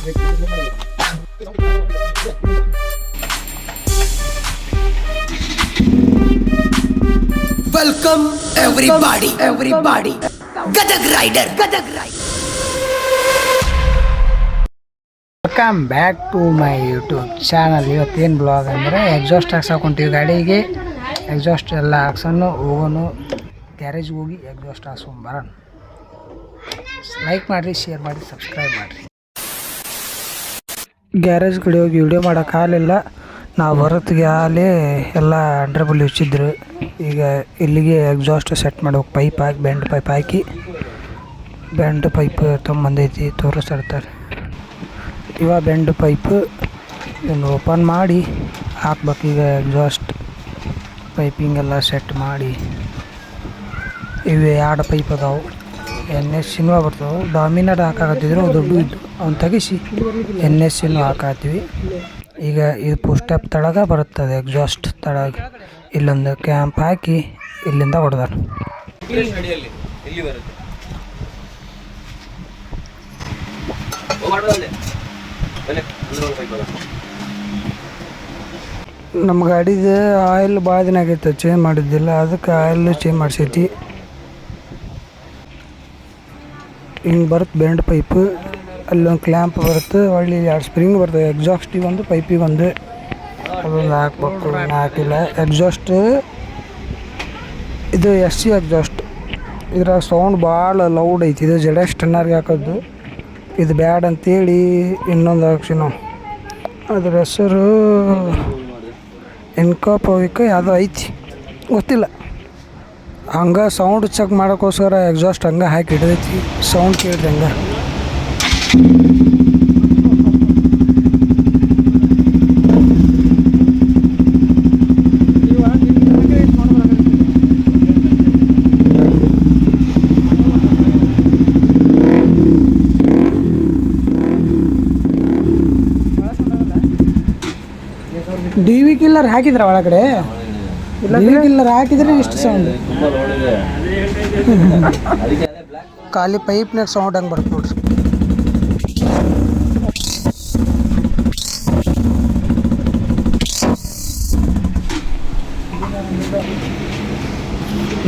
Welcome everybody. Gadag Rider. Welcome back to my YouTube channel. ಇವತ್ತೇನು blog ಅಂದರೆ exhaust ಹಾಕ್ಸಕೊಂತೀವಿ ಗಾಡಿಗೆ. ಎಕ್ಸಾಸ್ಟ್ ಎಲ್ಲ ಹಾಕ್ಸೋನು ಹೋಗೋನು ಗ್ಯಾರೇಜ್ಗೆ ಹೋಗಿ ಎಕ್ಸಾಸ್ಟ್ ಹಾಕ್ಸ್ಕೊಂಬರೋಣ. ಲೈಕ್ ಮಾಡಿರಿ, ಶೇರ್ ಮಾಡಿ, ಸಬ್ಸ್ಕ್ರೈಬ್ ಮಾಡಿರಿ. ಗ್ಯಾರೇಜ್ ಕಡೆ ಹೋಗಿ ವಿಡಿಯೋ ಮಾಡೋಕ್ಕಾಗಲಿಲ್ಲ. ನಾವು ಬರೋತ್ತಿಗೆ ಆಗಲೇ ಎಲ್ಲ ಅಂಡ್ರಬಲ್ ಹಚ್ಚಿದ್ರು. ಈಗ ಇಲ್ಲಿಗೆ ಎಕ್ಸಾಸ್ಟ್ ಸೆಟ್ ಮಾಡೋಕೆ ಪೈಪ್ ಹಾಕಿ ಬೆಂಡ್ ಪೈಪ್ ತೊಗೊಂಬಂದೈತಿ, ತೋರಿಸ್ತಿರ್ತಾರೆ. ಇವಾಗ ಬೆಂಡ್ ಪೈಪ್ ಇದನ್ನು ಓಪನ್ ಮಾಡಿ ಹಾಕ್ಬೇಕು. ಈಗ ಎಕ್ಸಾಸ್ಟ್ ಪೈಪಿಂಗೆಲ್ಲ ಸೆಟ್ ಮಾಡಿ, ಇವೆ 2 ಪೈಪ್ ಅದಾವೆ. NS ಬರ್ತಾವೆ. ಡಾಮಿನರ್ ಹಾಕಾಕತ್ತಿದ್ರು, ದೊಡ್ಡ ಇದ್ದು ಅವ್ನು ತೆಗಿಸಿ NS ಹಾಕಾತೀವಿ. ಈಗ ಇದು ಪುಸ್ಟಪ್ ತಳಗ ಬರುತ್ತದೆ. ಎಕ್ಸಾಸ್ಟ್ ತಳಗ ಇಲ್ಲೊಂದು ಕ್ಯಾಂಪ್ ಹಾಕಿ ಇಲ್ಲಿಂದ ಹೊಡೆದಾರ. ನಮ್ಮ ಗಾಡಿದು ಆಯಿಲ್ ಭಾಳ ದಿನ ಆಗೈತೆ, ಚೇಂಜ್ ಮಾಡಿದ್ದಿಲ್ಲ. ಅದಕ್ಕೆ ಆಯಿಲ್ ಚೇಂಜ್ ಮಾಡಿಸೈತಿ. ಹಿಂಗೆ ಬರುತ್ತೆ ಬೆಂಡ್ ಪೈಪು. ಅಲ್ಲೊಂದು ಕ್ಲ್ಯಾಂಪ್ ಬರುತ್ತೆ, ಒಳ್ಳೆ 2 ಸ್ಪ್ರಿಂಗ್ ಬರ್ತವೆ. ಎಕ್ಸಾಸ್ಟಿಗೆ ಒಂದು, ಪೈಪಿಗೆ ಒಂದು. ಅದೊಂದು ಹಾಕ್ಬೇಕು, ಹಾಕಿಲ್ಲ. ಎಕ್ಸಾಸ್ಟ್ ಇದು SC ಎಕ್ಸಾಸ್ಟ್. ಇದ್ರಾಗ ಸೌಂಡ್ ಭಾಳ ಲೌಡ್ ಐತಿ. ಇದು ZS 10R ಹಾಕೋದು. ಇದು ಬ್ಯಾಡ್ ಅಂತೇಳಿ ಇನ್ನೊಂದು ಹಾಕ್ಸಿ ನಾವು. ಅದ್ರ ಹೆಸರು ಎನ್ಕಾಪವಿಕ ಯಾವುದೋ ಐತಿ, ಗೊತ್ತಿಲ್ಲ. ಹಂಗೆ ಸೌಂಡ್ ಚೆಕ್ ಮಾಡೋಕ್ಕೋಸ್ಕರ ಎಕ್ಸಾಸ್ಟ್ ಹಂಗೆ ಹಾಕಿ ಹಿಡ್ದೈತಿ. ಸೌಂಡ್ ಕೇಳಿದ್ರೆ ಹಂಗೆ DV ಕಿಲ್ಲರ್ ಹಾಕಿದ್ರ ಒಳಗಡೆ. DV ಕಿಲ್ಲರ್ ಹಾಕಿದ್ರೆ ಇಷ್ಟು ಸೌಂಡ್. ಖಾಲಿ ಪೈಪ್ನಾಗ ಸೌಂಡ್ ಹಂಗೆ ಬರುತ್ತೆ ನೋಡ್ರಿ.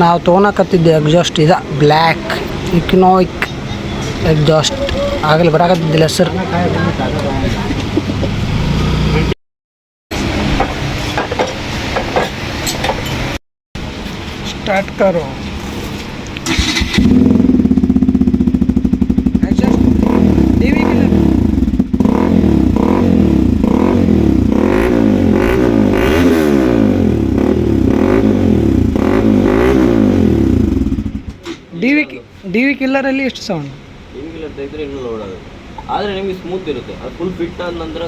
ನಾವು ತೊಗೊಳಕತ್ತಿದ್ದೆ ಎಕ್ಸಾಸ್ಟ್ ಇದ ಬ್ಲ್ಯಾಕ್ ಇಕ್ನೋಯಿಕ್ ಎಕ್ಸಾಸ್ಟ್. ಆಗಲಿ ಬರಾಕತ್ತಿದ್ದಿಲ್ಲ ಹೆಸರು. स्टार्ट करो. DV किलर DV ಕಿಲ್ಲರಲ್ಲಿ ಎಷ್ಟು ಸೌಂಡ್? DV ಕಿಲ್ಲರ್ ತೆಗೆದ್ರೆ ಇನ್ನೂ ಲೌಡ್ ಆಗುತ್ತೆ, ಆದರೆ ನಿಮಗೆ ಸ್ಮೂತ್ ಇರುತ್ತೆ. ಅದು ಫುಲ್ ಫಿಟ್ ಆದ ನಂತರ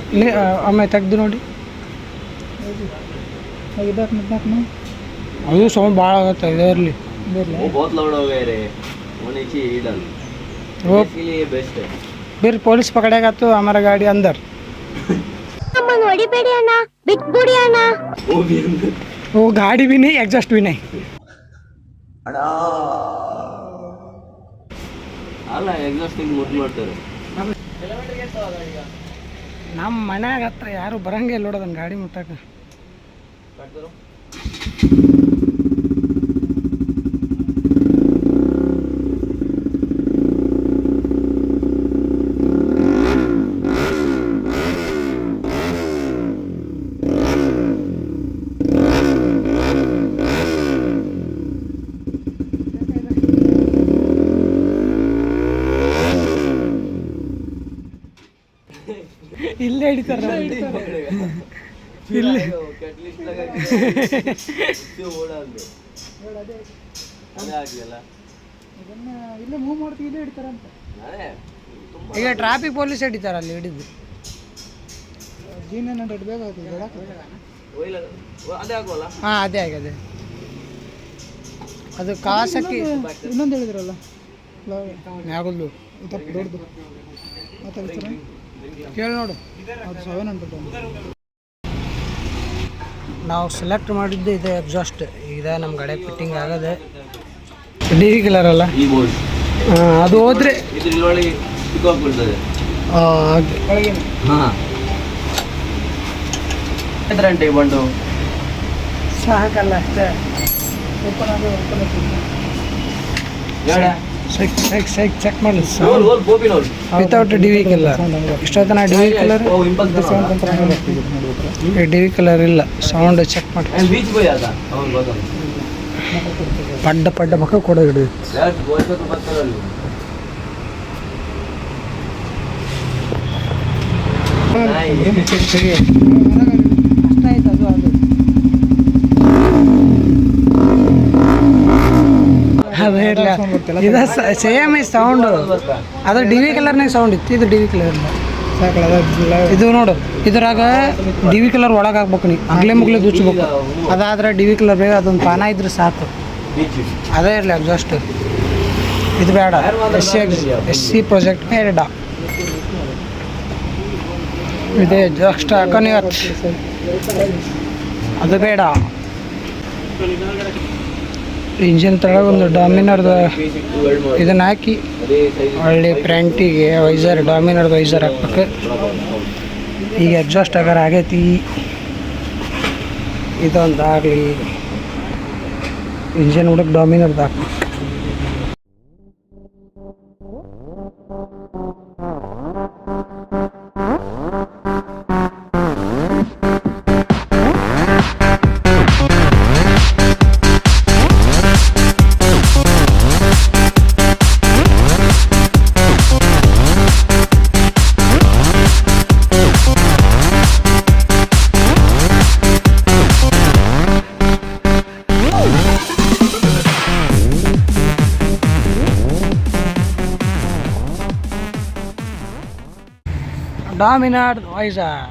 ಒಮ್ಮೆ ತೆಗೆದು ನೋಡಿ. ಅದು ಸೌಂಡ್ ಭಾಳ ಆಗುತ್ತೆ. ಇದರಲ್ಲಿ बहुत लाउड हो गए रे, होने की इधर वो इसके लिए बेस्ट है. फिर पुलिस पकड़ेगा तो हमारा गाड़ी अंदर. वो भी अंदर, वो गाड़ी भी नहीं, एग्जॉस्ट भी नहीं. ಅಲ್ಲ ಎಕ್ಸಾಸ್ಟ್ ಹಿಂಗೆ ಮುಟ್ಟು ಮಾಡ್ತಾರೆ. ನಮ್ಮ ಮನ್ಯಾಗ ಹತ್ರ ಯಾರು ಬರಂಗೆ ಇಲ್ಲ ನೋಡೋದನ್ನ ಗಾಡಿ ಮುಟ್ಟಕ್ಕೆ. ಇಲ್ಲೇ ಹಿಡಿತಾರ, ಇಲ್ಲೇ ಇಲ್ಲೇ ಮೂವ್ ಮಾಡ್ತೀವಿ, ಇಲ್ಲೇ ಹಿಡಿತಾರಂತ. ಈಗ ಟ್ರಾಫಿಕ್ ಪೊಲೀಸ್ ಹಿಡಿತಾರ ಅಲ್ಲಿ ಹಿಡಿದು. G900 ಬೇಗ ಹಾಂ, ಅದೇ ಆಗಿದೆ. ಅದು ಕಾಸಕ್ಕೆ ಇನ್ನೊಂದು ಹೇಳಿದ್ರಲ್ಲ ಯಾಗಲ್ದು ದೊಡ್ಡದು ಮಾತಾಡ್ತಾರ, ಕೇಳಿ ನೋಡು. ಅದು 700. ನಾವು ಸೆಲೆಕ್ಟ್ ಮಾಡಿದ್ದು ಇದೆ ಎಕ್ಸಾಸ್ಟ್. ಇದೆ ನಮ್ಮ ಗಾಡಿಯಾಗ ಫಿಟ್ಟಿಂಗ್ ಆಗದೆ. DV ಕಿಲ್ಲರ್ ಅಲ್ಲ, ಅದು ಹೋದ್ರೆ ಇದ್ರೊಳಗೆ ಪಿಕಪ್ ಬರ್ತದೆ. ಹಾಂ ಎದ್ರಂಟೆ ಬಂಡು ಸಾಕಲ್ಲ ಅಷ್ಟೇ ಚೆಕ್ ಮಾಡಿ ವಿತೌಟ್ ಡಿ ವಿ ಕಲರ್ ಇಷ್ಟೊತ್ತನ D V colour D V colour ಇಲ್ಲ ಸೌಂಡ್ ಚೆಕ್ ಮಾಡಿ ಬೀಚ್ ಹೋಯ್ ಅದ ಅವ್ನು ಗೊತ್ತ ಪಡ್ಡ ಮಕ್ಕ ಕೊಡ ಹಿಡಿದು ಬರ್ತಾರಲ್ಲಿ ಅಷ್ಟೇ ಆಯ್ತು ಅದು ಇದು ಸೇಮ್ ಈ ಸೌಂಡು ಅದು ಡಿ ವಿ ಕಲರ್ನಾಗ ಸೌಂಡ್ ಇತ್ತು ಇದು ಡಿ ವಿ ಕಲರ್ ಇಲ್ಲ ಇದು ನೋಡು ಇದ್ರಾಗ ಡಿ ವಿ ಕಲರ್ ಒಳಗೆ ಹಾಕ್ಬೇಕು ನೀ ಅಗ್ಲೆ ಮುಗ್ಲೆ ದುಚ್ಚಬೇಕು ಅದಾದ್ರೆ ಡಿ ವಿ ಕಲರ್ ಬೇಗ ಅದೊಂದು ಪಾನ ಇದ್ರೆ ಸಾಕು ಅದೇ ಇರಲಿ ಎಕ್ಸಾಸ್ಟ್ ಇದು ಬೇಡ ಎಸ್ ಸಿ ಪ್ರಾಜೆಕ್ಟ್ ಬೇಡ ಇದೆ ಎಕ್ಸಾಸ್ಟ್ ಹಾಕೋಣ ಇವತ್ತು ಅದು ಬೇಡ ಇಂಜಿನ್ ತಳಗ ಒಂದು ಡಾಮಿನರ್ದು ಇದನ್ನ ಹಾಕಿ ಒಳ್ಳೆ ಫ್ರಂಟಿಗೆ ವೈಸರ್ ಡಾಮಿನರ್ದು ವೈಸರ್ ಹಾಕ್ಬೇಕು ಈಗ ಎಕ್ಸಾಸ್ಟ್ ಆಗಾರ ಆಗೈತಿ ಇದೊಂದು ಆಗಲಿ ಇಂಜಿನ್ ಹುಡುಕ್ ಡಾಮಿನರ್ದು ಹಾಕ್ಬೇಕು ಡಾಮಿನರ್ ವೈಸರ್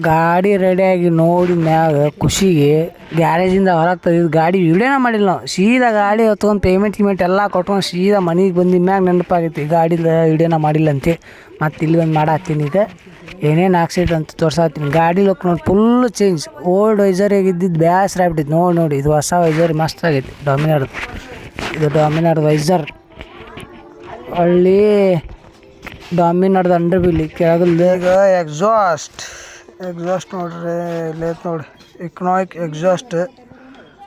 ಗಾಡಿ ರೆಡಿಯಾಗಿ ನೋಡಿ ಮ್ಯಾಗ ಖುಷಿಗೆ ಗ್ಯಾರೇಜಿಂದ ಹೊರಗೆ ತೆಗೆದು ಗಾಡಿ ವಿಡಿಯೋನ ಮಾಡಿಲ್ಲ ನಾವು ಸೀದಾ ಗಾಡಿ ಹೊತ್ಕೊಂಡು ಪೇಮೆಂಟ್ ಎಲ್ಲ ಕೊಟ್ಕೊಂಡು ಸೀದಾ ಮನೆಗೆ ಬಂದು ಮ್ಯಾಗ ನೆನಪಾಗೈತಿ ಗಾಡಿದ ವಿಡಿಯೋನ ಮಾಡಿಲ್ಲ ಅಂತೆ ಮತ್ತು ಇಲ್ಲಿ ಬಂದು ಮಾಡತ್ತೀನಿ ಈಗ ಏನೇನು ಆಕ್ಸಿಡೆಂಟ್ ಅಂತ ತೋರ್ಸಾತೀನಿ ಗಾಡಿ ಲುಕ್ ನೋಡಿ ಫುಲ್ಲು ಚೇಂಜ್ ಓಲ್ಡ್ ವೈಸರಿಗೆ ಇದ್ದಿದ್ದು ಬೇಸರ ಆಗ್ಬಿಟ್ಟಿತ್ತು ನೋಡಿ ಇದು ಹೊಸ ವೈಸರ್ ಮಸ್ತ್ ಆಗೈತಿ ಡಾಮಿನರ್ದು ಇದು ಡಾಮಿನರ್ದು ವೈಸರ್ ಒಳ್ಳೆ ಡಾಮಿನರ್ದು ಅಂಡರ್ ಬಿಲ್ಲಿ ಕೆಳಗಲ್ದು ಈಗ ಎಕ್ಸಾಸ್ಟ್ ನೋಡ್ರಿ ಇಲ್ಲೈತೆ ನೋಡಿ ಇಕನಾಮಿಕ್ ಎಕ್ಸಾಸ್ಟ್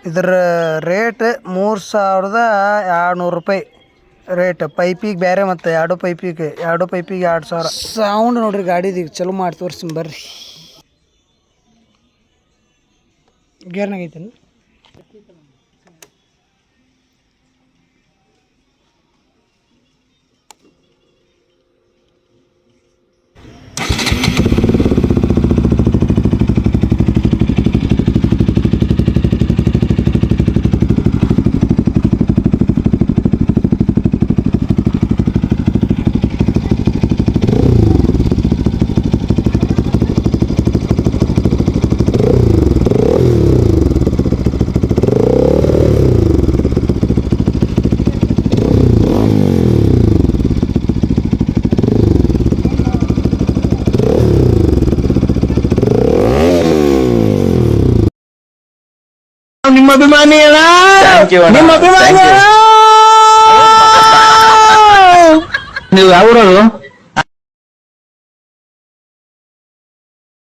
ಇದರ ರೇಟ್ 3200 ರೂಪಾಯಿ ರೇಟ್ ಪೈಪಿಗೆ ಬೇರೆ ಮತ್ತು ಎರಡು ಪೈಪಿಗೆ 2000 ಸೌಂಡ್ ನೋಡ್ರಿ ಗಾಡಿದು ಈಗ ಚಲೋ ಮಾಡಿ ತೋರಿಸ್ತೀನಿ ಬರ್ರಿ ಗೇರ್ನಾಗ ಐತೇನು ನಿಮ್ಮ ಅಭಿಮಾನಿ ಅಣ್ಣ ನಿಮ್ಮ ಅಭಿಮಾನಿ ನೀವು ಯಾವ ಊರವರು